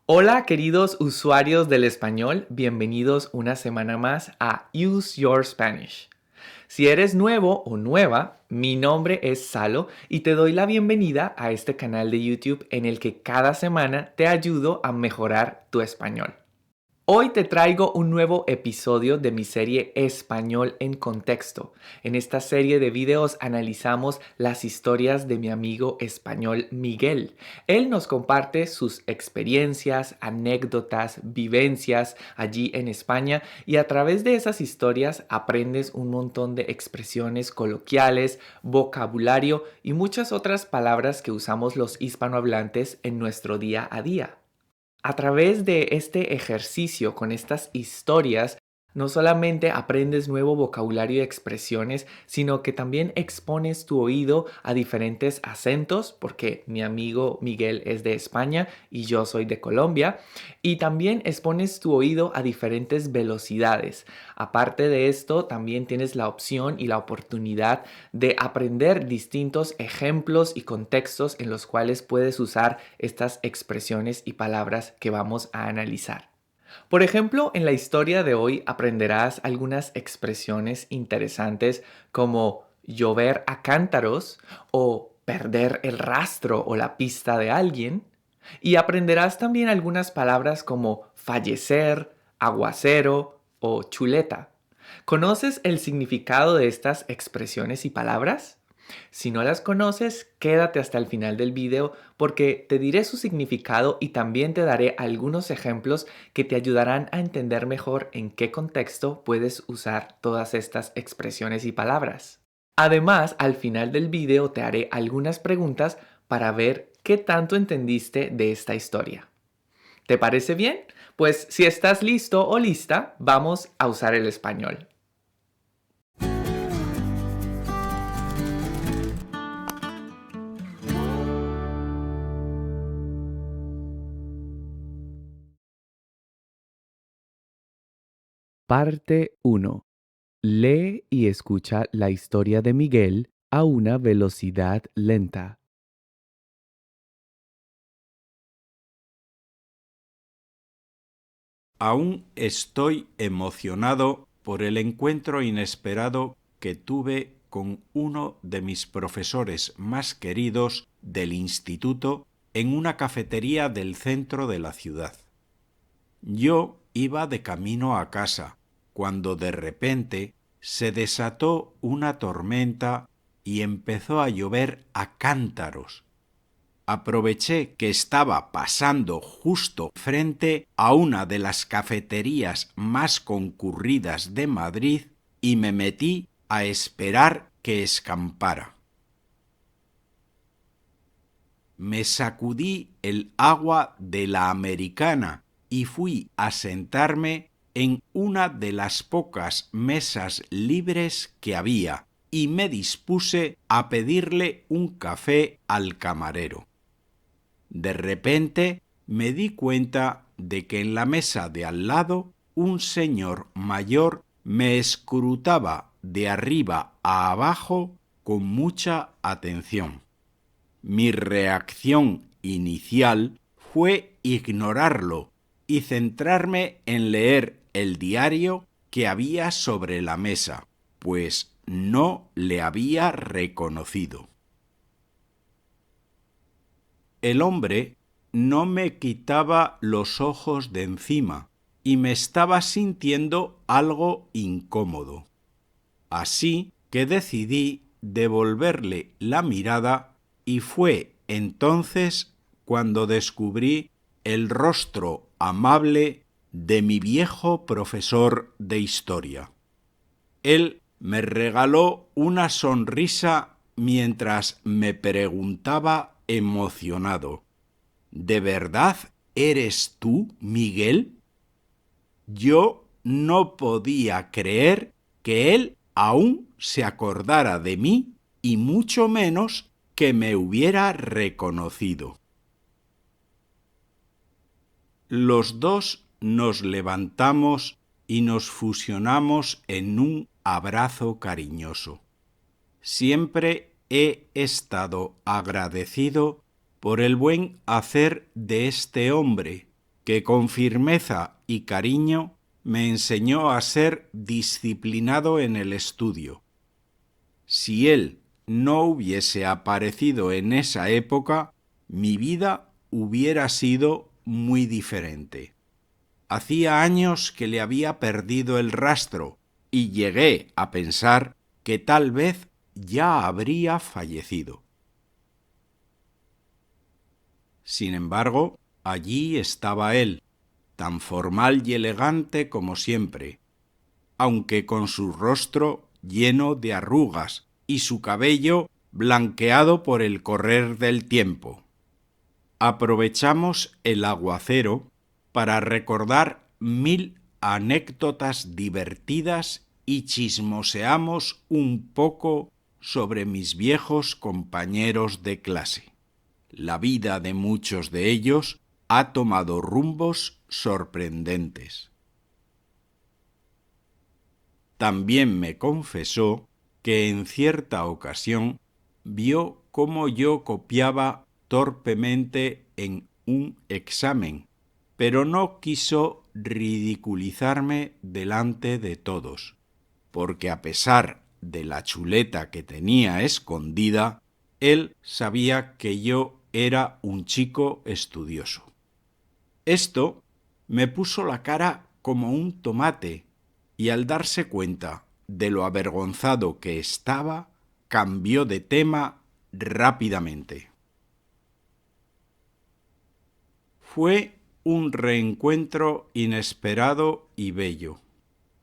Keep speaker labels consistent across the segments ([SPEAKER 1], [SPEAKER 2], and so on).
[SPEAKER 1] Hola queridos usuarios del español, bienvenidos una semana más a Use Your Spanish. Si eres nuevo o nueva, mi nombre es Salo y te doy la bienvenida a este canal de YouTube en el que cada semana te ayudo a mejorar tu español. Hoy te traigo un nuevo episodio de mi serie Español en Contexto. En esta serie de videos analizamos las historias de mi amigo español Miguel. Él nos comparte sus experiencias, anécdotas, vivencias allí en España y a través de esas historias aprendes un montón de expresiones coloquiales, vocabulario y muchas otras palabras que usamos los hispanohablantes en nuestro día a día. A través de este ejercicio con estas historias, no solamente aprendes nuevo vocabulario y expresiones, sino que también expones tu oído a diferentes acentos, porque mi amigo Miguel es de España y yo soy de Colombia, y también expones tu oído a diferentes velocidades. Aparte de esto, también tienes la opción y la oportunidad de aprender distintos ejemplos y contextos en los cuales puedes usar estas expresiones y palabras que vamos a analizar. Por ejemplo, en la historia de hoy aprenderás algunas expresiones interesantes como llover a cántaros o perder el rastro o la pista de alguien. Y aprenderás también algunas palabras como fallecer, aguacero o chuleta. ¿Conoces el significado de estas expresiones y palabras? Si no las conoces, quédate hasta el final del video porque te diré su significado y también te daré algunos ejemplos que te ayudarán a entender mejor en qué contexto puedes usar todas estas expresiones y palabras. Además, al final del video te haré algunas preguntas para ver qué tanto entendiste de esta historia. ¿Te parece bien? Pues si estás listo o lista, vamos a usar el español. Parte uno. Lee y escucha la historia de Miguel a una velocidad lenta.
[SPEAKER 2] Aún estoy emocionado por el encuentro inesperado que tuve con uno de mis profesores más queridos del instituto en una cafetería del centro de la ciudad. Yo iba de camino a casa, cuando de repente se desató una tormenta y empezó a llover a cántaros. Aproveché que estaba pasando justo frente a una de las cafeterías más concurridas de Madrid y me metí a esperar que escampara. Me sacudí el agua de la americana y fui a sentarme en una de las pocas mesas libres que había y me dispuse a pedirle un café al camarero. De repente me di cuenta de que en la mesa de al lado un señor mayor me escrutaba de arriba a abajo con mucha atención. Mi reacción inicial fue ignorarlo y centrarme en leer el diario que había sobre la mesa, pues no le había reconocido. El hombre no me quitaba los ojos de encima y me estaba sintiendo algo incómodo. Así que decidí devolverle la mirada y fue entonces cuando descubrí el rostro amable de mi viejo profesor de historia. Él me regaló una sonrisa mientras me preguntaba emocionado: ¿De verdad eres tú, Miguel? Yo no podía creer que él aún se acordara de mí y mucho menos que me hubiera reconocido. Los dos nos levantamos y nos fusionamos en un abrazo cariñoso. Siempre he estado agradecido por el buen hacer de este hombre, que con firmeza y cariño me enseñó a ser disciplinado en el estudio. Si él no hubiese aparecido en esa época, mi vida hubiera sido muy diferente. Hacía años que le había perdido el rastro y llegué a pensar que tal vez ya habría fallecido. Sin embargo, allí estaba él, tan formal y elegante como siempre, aunque con su rostro lleno de arrugas y su cabello blanqueado por el correr del tiempo. Aprovechamos el aguacero para recordar 1000 anécdotas divertidas y chismoseamos un poco sobre mis viejos compañeros de clase. La vida de muchos de ellos ha tomado rumbos sorprendentes. También me confesó que en cierta ocasión vio cómo yo copiaba torpemente en un examen, pero no quiso ridiculizarme delante de todos, porque a pesar de la chuleta que tenía escondida, él sabía que yo era un chico estudioso. Esto me puso la cara como un tomate y al darse cuenta de lo avergonzado que estaba, cambió de tema rápidamente. Fue un reencuentro inesperado y bello.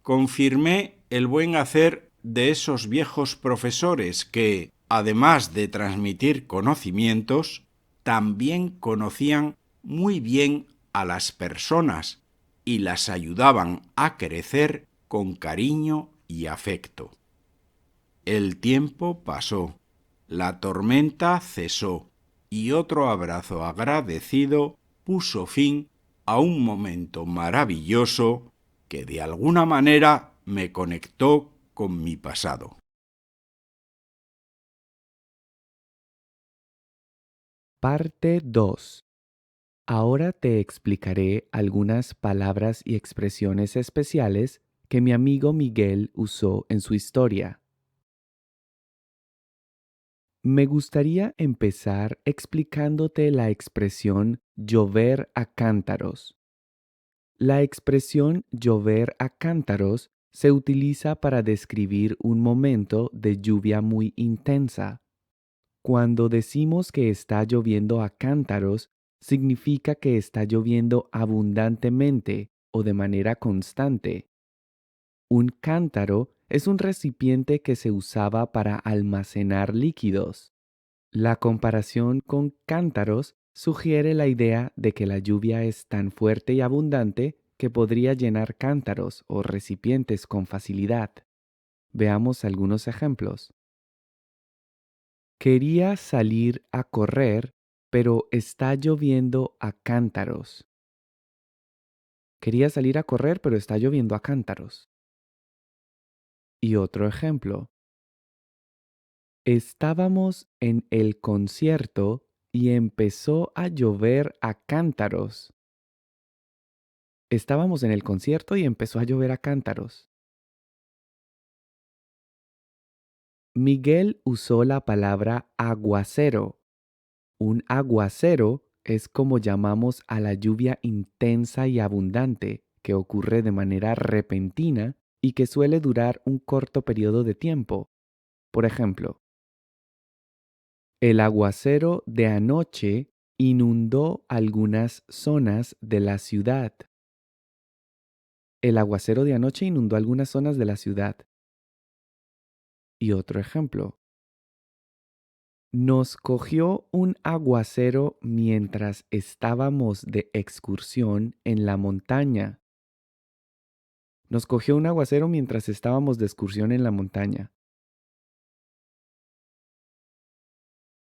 [SPEAKER 2] Confirmé el buen hacer de esos viejos profesores que, además de transmitir conocimientos, también conocían muy bien a las personas y las ayudaban a crecer con cariño y afecto. El tiempo pasó, la tormenta cesó y otro abrazo agradecido puso fin a un momento maravilloso que de alguna manera me conectó con mi pasado.
[SPEAKER 1] Parte 2. Ahora te explicaré algunas palabras y expresiones especiales que mi amigo Miguel usó en su historia. Me gustaría empezar explicándote la expresión llover a cántaros. La expresión llover a cántaros se utiliza para describir un momento de lluvia muy intensa. Cuando decimos que está lloviendo a cántaros, significa que está lloviendo abundantemente o de manera constante. Un cántaro es un recipiente que se usaba para almacenar líquidos. La comparación con cántaros sugiere la idea de que la lluvia es tan fuerte y abundante que podría llenar cántaros o recipientes con facilidad. Veamos algunos ejemplos. Quería salir a correr, pero está lloviendo a cántaros. Quería salir a correr, pero está lloviendo a cántaros. Y otro ejemplo. Estábamos en el concierto y empezó a llover a cántaros. Estábamos en el concierto y empezó a llover a cántaros. Miguel usó la palabra aguacero. Un aguacero es como llamamos a la lluvia intensa y abundante que ocurre de manera repentina y que suele durar un corto periodo de tiempo. Por ejemplo, el aguacero de anoche inundó algunas zonas de la ciudad. El aguacero de anoche inundó algunas zonas de la ciudad. Y otro ejemplo. Nos cogió un aguacero mientras estábamos de excursión en la montaña. Nos cogió un aguacero mientras estábamos de excursión en la montaña.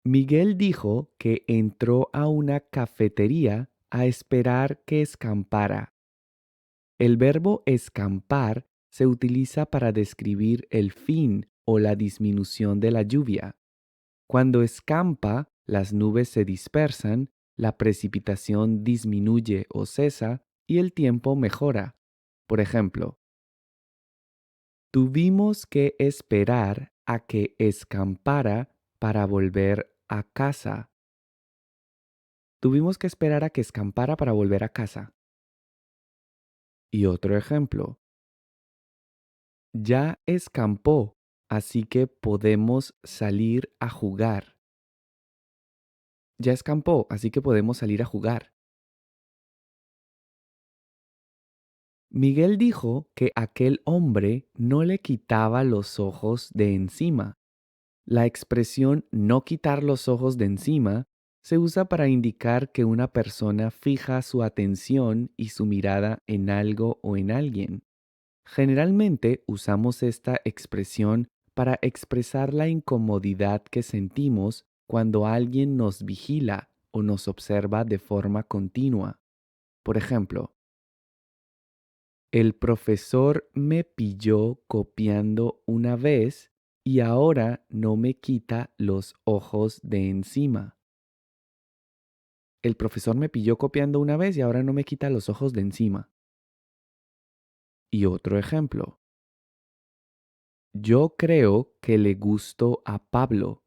[SPEAKER 1] Miguel dijo que entró a una cafetería a esperar que escampara. El verbo escampar se utiliza para describir el fin o la disminución de la lluvia. Cuando escampa, las nubes se dispersan la precipitación disminuye o cesa y el tiempo mejora. Por ejemplo, tuvimos que esperar a que escampara para volver a casa. Tuvimos que esperar a que escampara para volver a casa. Y otro ejemplo, ya escampó, así que podemos salir a jugar. Ya escampó, así que podemos salir a jugar. Miguel dijo que aquel hombre no le quitaba los ojos de encima. La expresión no quitar los ojos de encima se usa para indicar que una persona fija su atención y su mirada en algo o en alguien. Generalmente usamos esta expresión para expresar la incomodidad que sentimos cuando alguien nos vigila o nos observa de forma continua. Por ejemplo, el profesor me pilló copiando una vez y ahora no me quita los ojos de encima. El profesor me pilló copiando una vez y ahora no me quita los ojos de encima. Y otro ejemplo. Yo creo que le gusto a Pablo.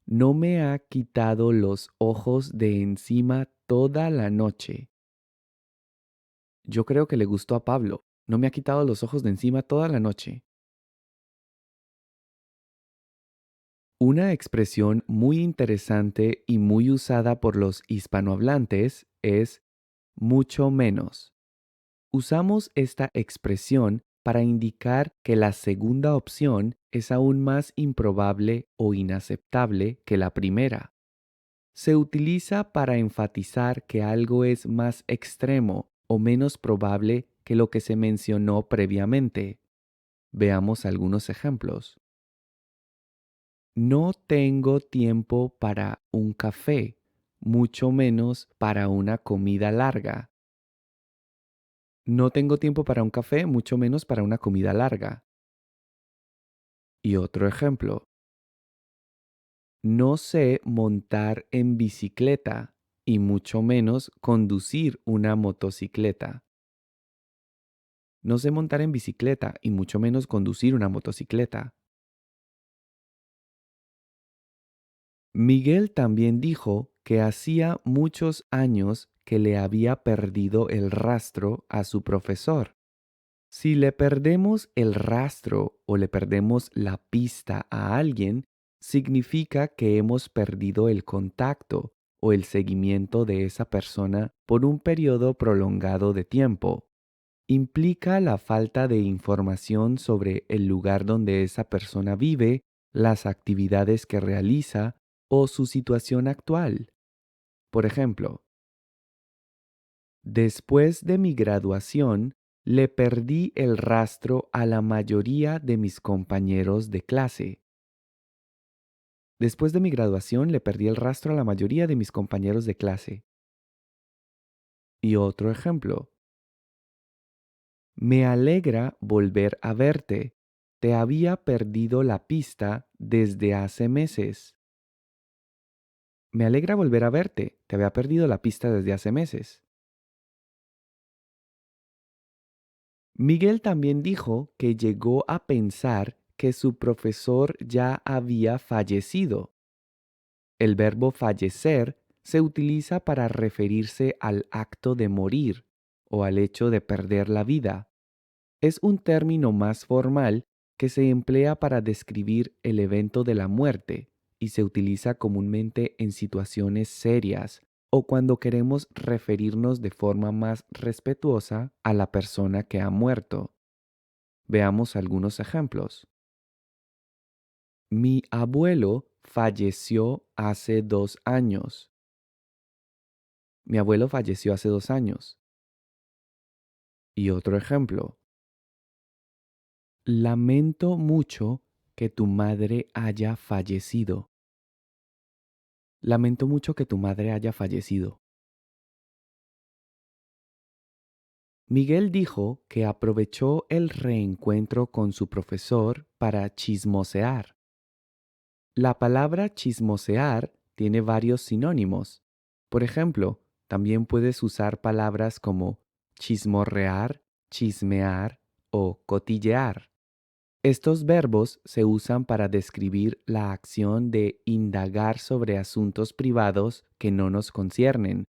[SPEAKER 1] No me ha quitado los ojos de encima toda la noche. Yo creo que le gustó a Pablo. No me ha quitado los ojos de encima toda la noche. Una expresión muy interesante y muy usada por los hispanohablantes es mucho menos. Usamos esta expresión para indicar que la segunda opción es aún más improbable o inaceptable que la primera. Se utiliza para enfatizar que algo es más extremo o menos probable que lo que se mencionó previamente. Veamos algunos ejemplos. No tengo tiempo para un café, mucho menos para una comida larga. No tengo tiempo para un café, mucho menos para una comida larga. Y otro ejemplo. No sé montar en bicicleta y mucho menos conducir una motocicleta. No sé montar en bicicleta y mucho menos conducir una motocicleta. Miguel también dijo que hacía muchos años que le había perdido el rastro a su profesor. Si le perdemos el rastro o le perdemos la pista a alguien, significa que hemos perdido el contacto o el seguimiento de esa persona por un periodo prolongado de tiempo. Implica la falta de información sobre el lugar donde esa persona vive, las actividades que realiza o su situación actual. Por ejemplo, después de mi graduación, le perdí el rastro a la mayoría de mis compañeros de clase. Después de mi graduación, le perdí el rastro a la mayoría de mis compañeros de clase. Y otro ejemplo. Me alegra volver a verte. Te había perdido la pista desde hace meses. Me alegra volver a verte. Te había perdido la pista desde hace meses. Miguel también dijo que llegó a pensar que su profesor ya había fallecido. El verbo fallecer se utiliza para referirse al acto de morir o al hecho de perder la vida. Es un término más formal que se emplea para describir el evento de la muerte y se utiliza comúnmente en situaciones serias o cuando queremos referirnos de forma más respetuosa a la persona que ha muerto. Veamos algunos ejemplos. Mi abuelo falleció hace 2 años. Mi abuelo falleció hace 2 años. Y otro ejemplo. Lamento mucho que tu madre haya fallecido. Lamento mucho que tu madre haya fallecido. Miguel dijo que aprovechó el reencuentro con su profesor para chismosear. La palabra chismosear tiene varios sinónimos. Por ejemplo, también puedes usar palabras como chismorrear, chismear o cotillear. Estos verbos se usan para describir la acción de indagar sobre asuntos privados que no nos conciernen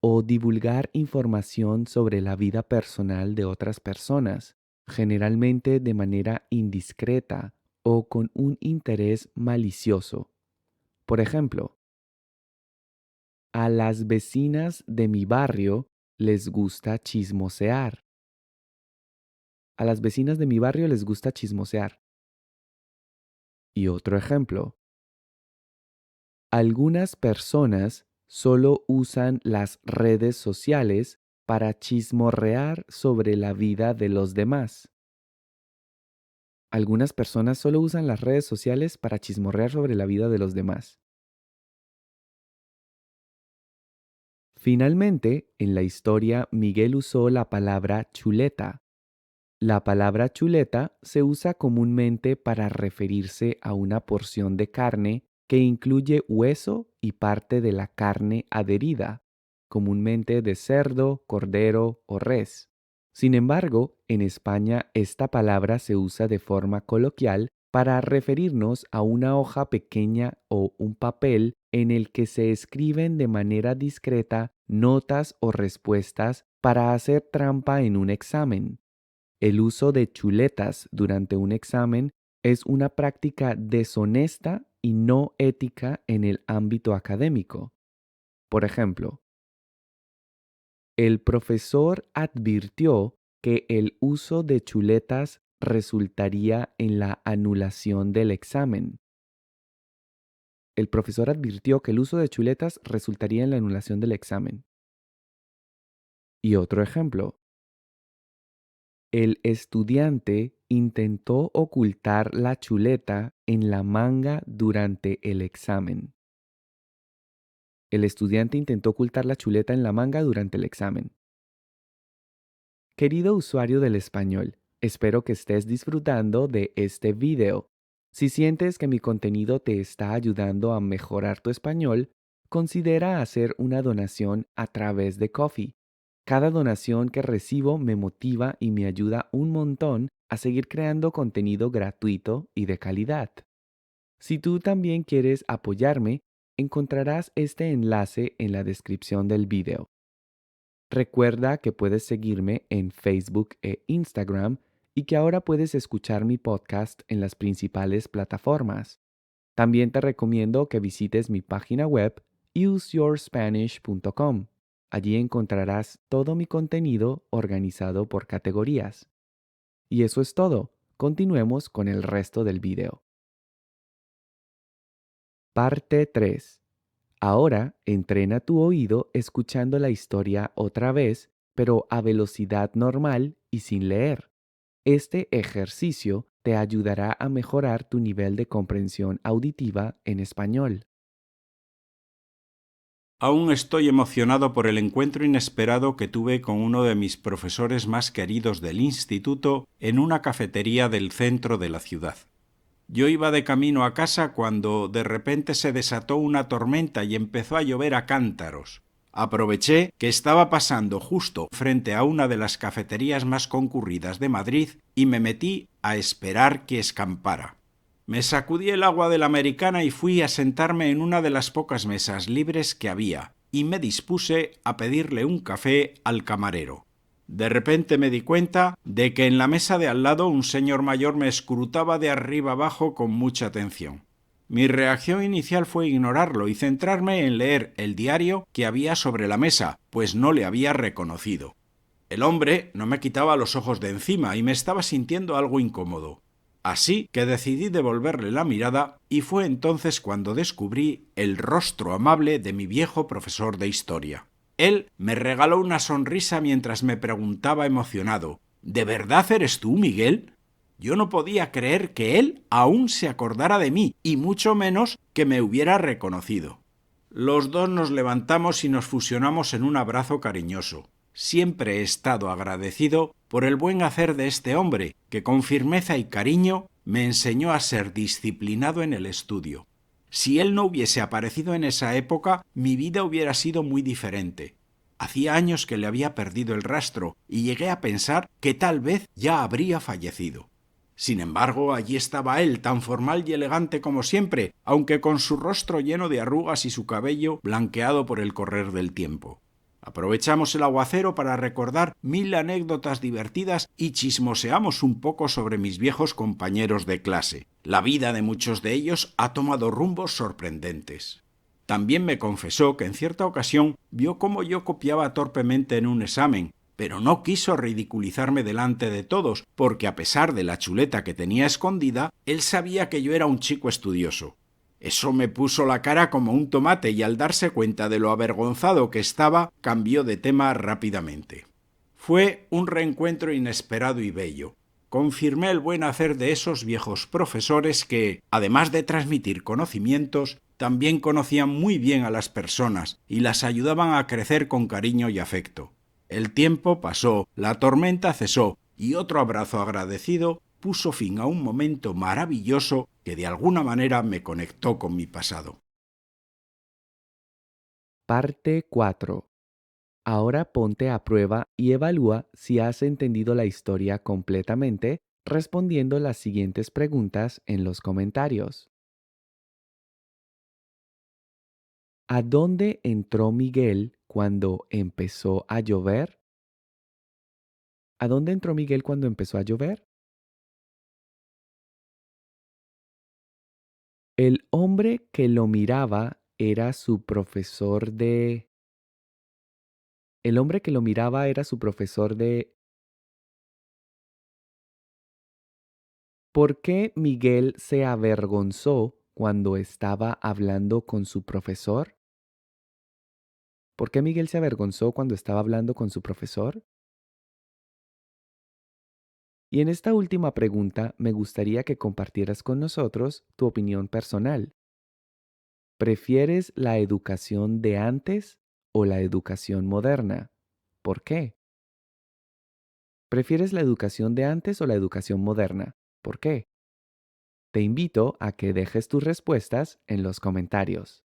[SPEAKER 1] o divulgar información sobre la vida personal de otras personas, generalmente de manera indiscreta o con un interés malicioso. Por ejemplo, a las vecinas de mi barrio les gusta chismosear. A las vecinas de mi barrio les gusta chismosear. Y otro ejemplo. Algunas personas solo usan las redes sociales para chismorrear sobre la vida de los demás. Algunas personas solo usan las redes sociales para chismorrear sobre la vida de los demás. Finalmente, en la historia, Miguel usó la palabra chuleta. La palabra chuleta se usa comúnmente para referirse a una porción de carne que incluye hueso y parte de la carne adherida, comúnmente de cerdo, cordero o res. Sin embargo, en España esta palabra se usa de forma coloquial para referirnos a una hoja pequeña o un papel en el que se escriben de manera discreta notas o respuestas para hacer trampa en un examen. El uso de chuletas durante un examen es una práctica deshonesta y no ética en el ámbito académico. Por ejemplo, el profesor advirtió que el uso de chuletas resultaría en la anulación del examen. El profesor advirtió que el uso de chuletas resultaría en la anulación del examen. Y otro ejemplo. El estudiante intentó ocultar la chuleta en la manga durante el examen. El estudiante intentó ocultar la chuleta en la manga durante el examen. Querido usuario del español, espero que estés disfrutando de este video. Si sientes que mi contenido te está ayudando a mejorar tu español, considera hacer una donación a través de Ko-fi. Cada donación que recibo me motiva y me ayuda un montón a seguir creando contenido gratuito y de calidad. Si tú también quieres apoyarme, encontrarás este enlace en la descripción del video. Recuerda que puedes seguirme en Facebook e Instagram y que ahora puedes escuchar mi podcast en las principales plataformas. También te recomiendo que visites mi página web useyourspanish.com. Allí encontrarás todo mi contenido organizado por categorías. Y eso es todo. Continuemos con el resto del video. Parte 3. Ahora entrena tu oído escuchando la historia otra vez, pero a velocidad normal y sin leer. Este ejercicio te ayudará a mejorar tu nivel de comprensión auditiva en español.
[SPEAKER 2] Aún estoy emocionado por el encuentro inesperado que tuve con uno de mis profesores más queridos del instituto en una cafetería del centro de la ciudad. Yo iba de camino a casa cuando de repente se desató una tormenta y empezó a llover a cántaros. Aproveché que estaba pasando justo frente a una de las cafeterías más concurridas de Madrid y me metí a esperar que escampara. Me sacudí el agua de la americana y fui a sentarme en una de las pocas mesas libres que había, y me dispuse a pedirle un café al camarero. De repente me di cuenta de que en la mesa de al lado un señor mayor me escrutaba de arriba abajo con mucha atención. Mi reacción inicial fue ignorarlo y centrarme en leer el diario que había sobre la mesa, pues no le había reconocido. El hombre no me quitaba los ojos de encima y me estaba sintiendo algo incómodo. Así que decidí devolverle la mirada y fue entonces cuando descubrí el rostro amable de mi viejo profesor de historia. Él me regaló una sonrisa mientras me preguntaba emocionado: ¿De verdad eres tú, Miguel? Yo no podía creer que él aún se acordara de mí, y mucho menos que me hubiera reconocido. Los dos nos levantamos y nos fusionamos en un abrazo cariñoso. Siempre he estado agradecido por el buen hacer de este hombre, que con firmeza y cariño me enseñó a ser disciplinado en el estudio. Si él no hubiese aparecido en esa época, mi vida hubiera sido muy diferente. Hacía años que le había perdido el rastro y llegué a pensar que tal vez ya habría fallecido. Sin embargo, allí estaba él, tan formal y elegante como siempre, aunque con su rostro lleno de arrugas y su cabello blanqueado por el correr del tiempo. Aprovechamos el aguacero para recordar 1000 anécdotas divertidas y chismoseamos un poco sobre mis viejos compañeros de clase. La vida de muchos de ellos ha tomado rumbos sorprendentes. También me confesó que en cierta ocasión vio cómo yo copiaba torpemente en un examen, pero no quiso ridiculizarme delante de todos, porque a pesar de la chuleta que tenía escondida, él sabía que yo era un chico estudioso. Eso me puso la cara como un tomate y al darse cuenta de lo avergonzado que estaba, cambió de tema rápidamente. Fue un reencuentro inesperado y bello. Confirmé el buen hacer de esos viejos profesores que, además de transmitir conocimientos, también conocían muy bien a las personas y las ayudaban a crecer con cariño y afecto. El tiempo pasó, la tormenta cesó y otro abrazo agradecido puso fin a un momento maravilloso que de alguna manera me conectó con mi pasado.
[SPEAKER 1] Parte 4. Ahora ponte a prueba y evalúa si has entendido la historia completamente respondiendo las siguientes preguntas en los comentarios. ¿A dónde entró Miguel cuando empezó a llover? ¿A dónde entró Miguel cuando empezó a llover? El hombre que lo miraba era su profesor de... El hombre que lo miraba era su profesor de... ¿Por qué Miguel se avergonzó cuando estaba hablando con su profesor? ¿Por qué Miguel se avergonzó cuando estaba hablando con su profesor? Y en esta última pregunta me gustaría que compartieras con nosotros tu opinión personal. ¿Prefieres la educación de antes o la educación moderna? ¿Por qué? ¿Prefieres la educación de antes o la educación moderna? ¿Por qué? Te invito a que dejes tus respuestas en los comentarios.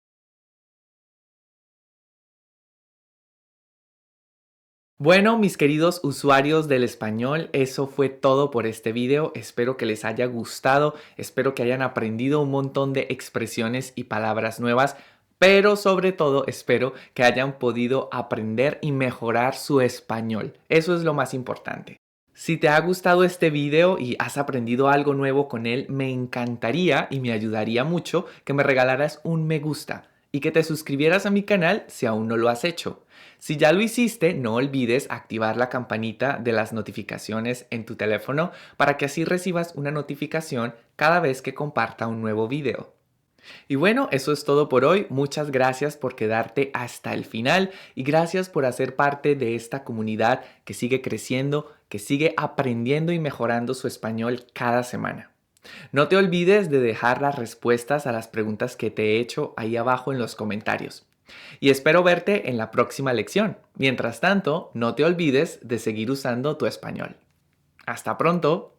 [SPEAKER 1] Bueno, mis queridos usuarios del español, eso fue todo por este video. Espero que les haya gustado, espero que hayan aprendido un montón de expresiones y palabras nuevas, pero sobre todo espero que hayan podido aprender y mejorar su español. Eso es lo más importante. Si te ha gustado este video y has aprendido algo nuevo con él, me encantaría y me ayudaría mucho que me regalaras un me gusta y que te suscribieras a mi canal si aún no lo has hecho. Si ya lo hiciste, no olvides activar la campanita de las notificaciones en tu teléfono para que así recibas una notificación cada vez que comparta un nuevo video. Y bueno, eso es todo por hoy. Muchas gracias por quedarte hasta el final y gracias por hacer parte de esta comunidad que sigue creciendo, que sigue aprendiendo y mejorando su español cada semana. No te olvides de dejar las respuestas a las preguntas que te he hecho ahí abajo en los comentarios. Y espero verte en la próxima lección. Mientras tanto, no te olvides de seguir usando tu español. ¡Hasta pronto!